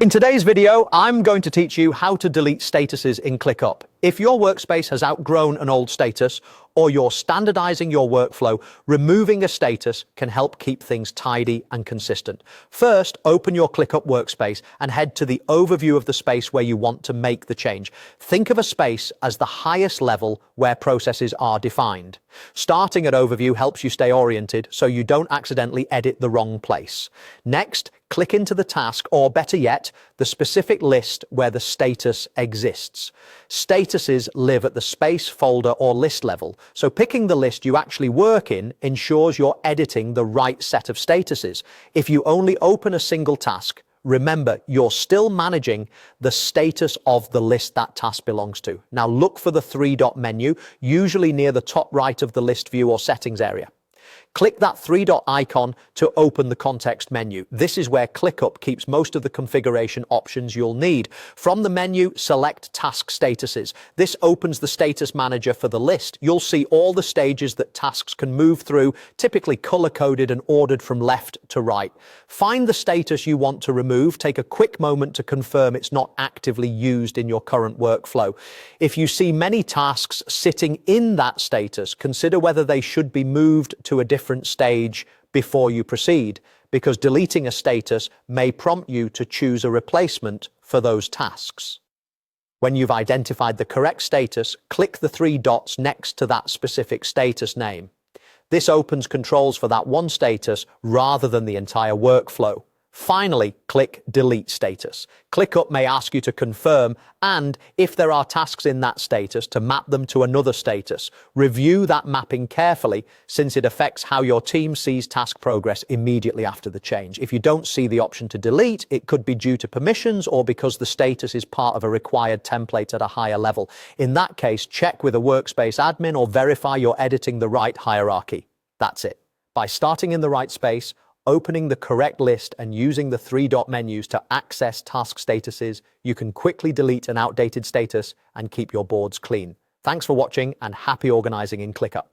In today's video, I'm going to teach you how to delete statuses in ClickUp. If your workspace has outgrown an old status or you're standardizing your workflow, removing a status can help keep things tidy and consistent. First, open your ClickUp workspace and head to the overview of the space where you want to make the change. Think of a space as the highest level where processes are defined. Starting at overview helps you stay oriented so you don't accidentally edit the wrong place. Next, click into the task, or better yet, the specific list where the status exists. Statuses live at the space, folder, or list level, so picking the list you actually work in ensures you're editing the right set of statuses. If you only open a single task, remember you're still managing the status of the list that task belongs to. Now look for the three-dot menu, usually near the top right of the list view or settings area. Click that three-dot icon to open the context menu. This is where ClickUp keeps most of the configuration options you'll need. From the menu, select Task Statuses. This opens the status manager for the list. You'll see all the stages that tasks can move through, typically color-coded and ordered from left to right. Find the status you want to remove. Take a quick moment to confirm it's not actively used in your current workflow. If you see many tasks sitting in that status, consider whether they should be moved to a different stage before you proceed, because deleting a status may prompt you to choose a replacement for those tasks. When you've identified the correct status, click the three dots next to that specific status name. This opens controls for that one status rather than the entire workflow. Finally, click Delete Status. ClickUp may ask you to confirm, and if there are tasks in that status, to map them to another status. Review that mapping carefully, since it affects how your team sees task progress immediately after the change. If you don't see the option to delete, it could be due to permissions or because the status is part of a required template at a higher level. In that case, check with a workspace admin or verify you're editing the right hierarchy. That's it. By starting in the right space, opening the correct list and using the three-dot menus to access task statuses, you can quickly delete an outdated status and keep your boards clean. Thanks for watching, and happy organizing in ClickUp.